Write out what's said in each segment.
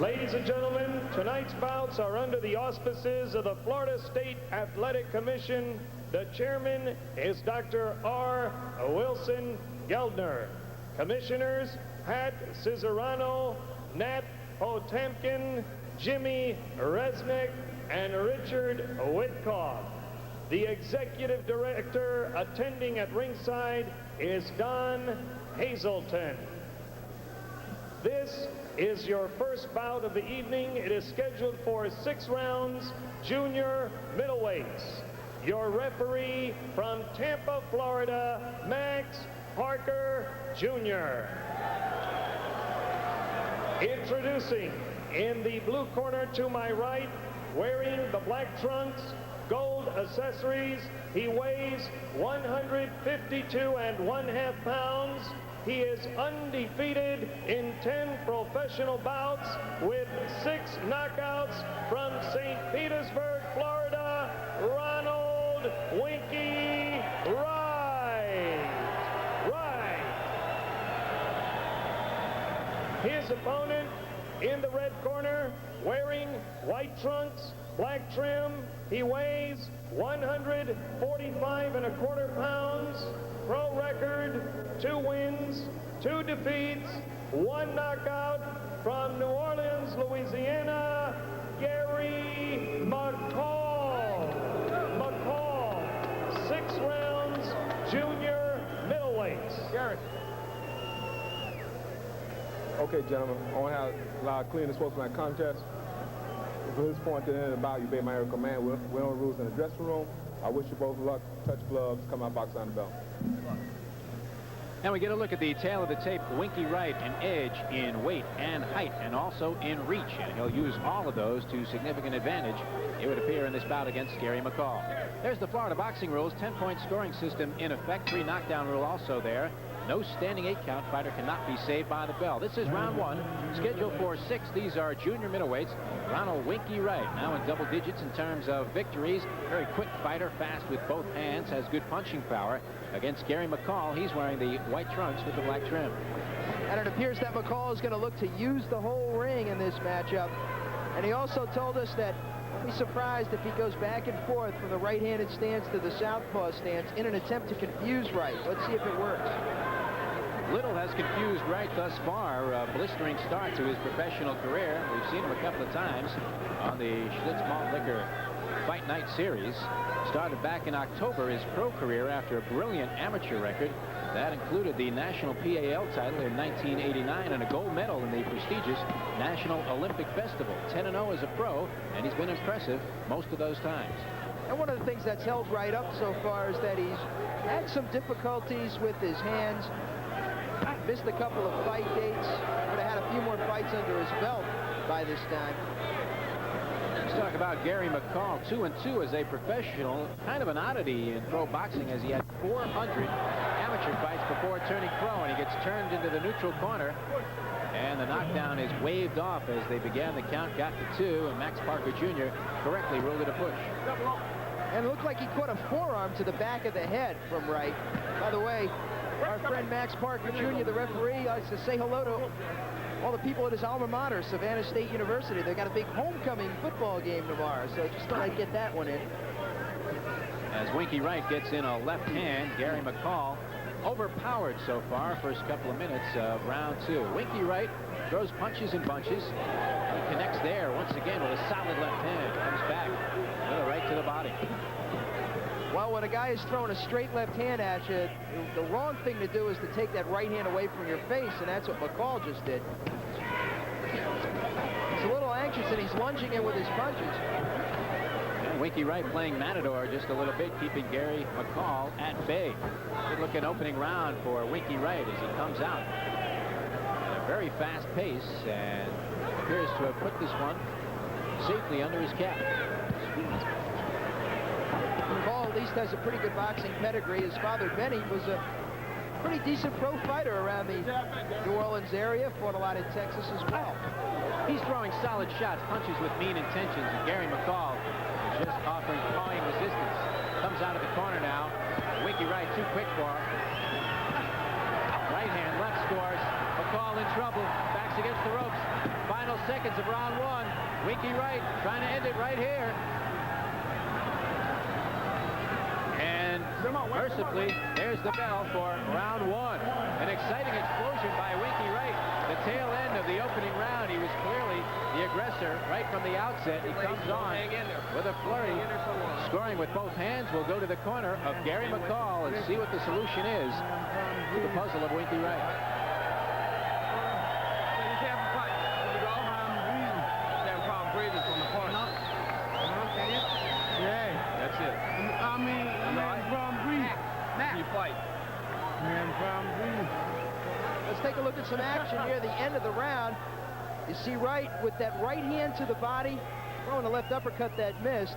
Ladies and gentlemen, tonight's bouts are under the auspices of the Florida State Athletic Commission. The chairman is Dr. R. Wilson Geldner. Commissioners, Pat Cessiron, Nat Potemkin, Jimmy Resnick, and Richard Witkoff. The executive director attending at ringside is Don Hazelton. This is your first bout of the evening. It is scheduled for 6 rounds, junior middleweights. Your referee from Tampa, Florida, Max Parker Jr. Introducing in the blue corner to my right, wearing the black trunks, gold accessories, he weighs 152 1/2 pounds. He is undefeated in 10 professional bouts with 6 knockouts from St. Petersburg, Florida, Ronald Winky Wright. His opponent in the red corner, wearing white trunks, black trim, he weighs 145 1/4 pounds. Pro record, 2 wins, 2 defeats, 1 knockout from New Orleans, Louisiana, Gary McCall. 6 rounds, junior middleweights. Garrett. Okay, gentlemen, I want to have a lot of clean and sportsmanlike contest. From this point to the end of the bout, you obey my every command. We're on rules in the dressing room. I wish you both luck. Touch gloves, come out, box on the belt. Now we get a look at the tail of the tape. Winky Wright, an edge in weight and height and also in reach. And he'll use all of those to significant advantage, it would appear, in this bout against Gary McCall. There's the Florida boxing rules. 10-point scoring system in effect. 3 knockdown rule also there. No standing 8-count. Fighter cannot be saved by the bell. This is round 1, scheduled for 6. These are junior middleweights. Ronald Winky Wright, now in double digits in terms of victories. Very quick fighter, fast with both hands, has good punching power. Against Gary McCall, he's wearing the white trunks with the black trim. And it appears that McCall is going to look to use the whole ring in this matchup. And he also told us that he'll be surprised if he goes back and forth from the right-handed stance to the southpaw stance in an attempt to confuse Wright. Let's see if it works. Little has confused Wright thus far. A blistering start to his professional career. We've seen him a couple of times on the Schlitz Malt Liquor Fight Night Series. Started back in October his pro career after a brilliant amateur record. That included the National PAL title in 1989 and a gold medal in the prestigious National Olympic Festival. 10-0 as a pro, and he's been impressive most of those times. And one of the things that's held Wright up so far is that he's had some difficulties with his hands. Missed a couple of fight dates. Would have had a few more fights under his belt by this time. Let's talk about Gary McCall, 2-2 as a professional. Kind of an oddity in pro boxing, as he had 400 amateur fights before turning pro, and he gets turned into the neutral corner. And the knockdown is waved off as they began the count, got to 2, and Max Parker Jr. correctly ruled it a push. And it looked like he caught a forearm to the back of the head from Wright. By the way, our friend Max Parker Jr., the referee, likes to say hello to all the people at his alma mater, Savannah State University. They've got a big homecoming football game tomorrow, so just thought I'd get that one in. As Winky Wright gets in a left hand, Gary McCall overpowered so far, first couple of minutes of round 2. Winky Wright throws punches and bunches. He connects there once again with a solid left hand. Comes back with a right to the body. Well, when a guy is throwing a straight left hand at you, the wrong thing to do is to take that right hand away from your face, and that's what McCall just did. He's a little anxious, and he's lunging in with his punches. And Winky Wright playing Matador just a little bit, keeping Gary McCall at bay. Good looking opening round for Winky Wright as he comes out at a very fast pace and appears to have put this one safely under his cap. McCall at least has a pretty good boxing pedigree. His father, Benny, was a pretty decent pro fighter around the New Orleans area, fought a lot in Texas as well. He's throwing solid shots, punches with mean intentions, and Gary McCall is just offering pawing resistance. Comes out of the corner now. Winky Wright too quick for him. Right hand, left scores. McCall in trouble. Backs against the ropes. Final seconds of round 1. Winky Wright trying to end it right here. And mercifully, there's the bell for round 1. An exciting explosion by Winky Wright. The tail end of the opening round. He was clearly the aggressor right from the outset. He comes on with a flurry. Scoring with both hands. Will go to the corner of Gary McCall and see what the solution is to the puzzle of Winky Wright. That's it. I mean, from breathe. You fight. Let's take a look at some action near the end of the round. You see Wright with that right hand to the body, throwing the left uppercut that missed.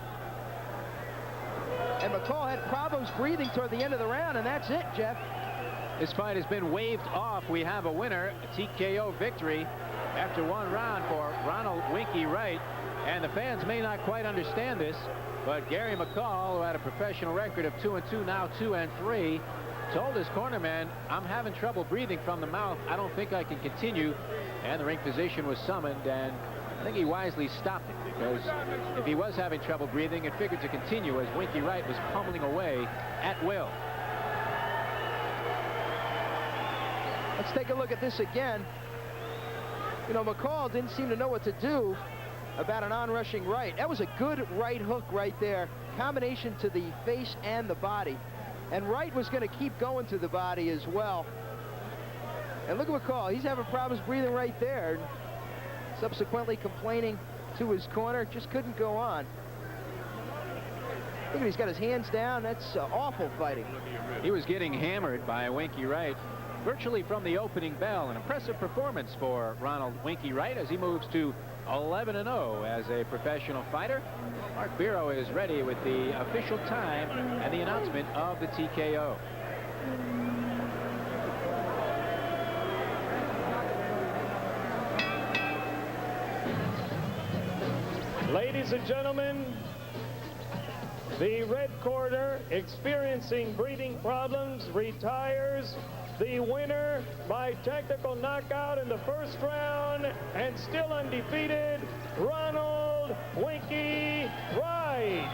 And McCall had problems breathing toward the end of the round, and that's it, Jeff. This fight has been waved off. We have a winner, a TKO victory after 1 round for Ronald Winky Wright. And the fans may not quite understand this, but Gary McCall, who had a professional record of 2-2, now 2-3, told his cornerman, I'm having trouble breathing from the mouth. I don't think I can continue. And the ring physician was summoned, and I think he wisely stopped it, because if he was having trouble breathing, it figured to continue as Winky Wright was pummeling away at will. Let's take a look at this again. You know, McCall didn't seem to know what to do about an onrushing right. That was a good right hook right there. Combination to the face and the body. And Wright was going to keep going to the body as well. And look at McCall. He's having problems breathing right there. Subsequently complaining to his corner. Just couldn't go on. Look at, he's got his hands down. That's awful fighting. He was getting hammered by Winky Wright virtually from the opening bell. An impressive performance for Ronald Winky Wright as he moves to 11-0 as a professional fighter. Mark Biro is ready with the official time and the announcement of the TKO. Ladies and gentlemen, the red corner, experiencing breathing problems, retires. The winner by technical knockout in the first round, and still undefeated, Ronald Winky Wright.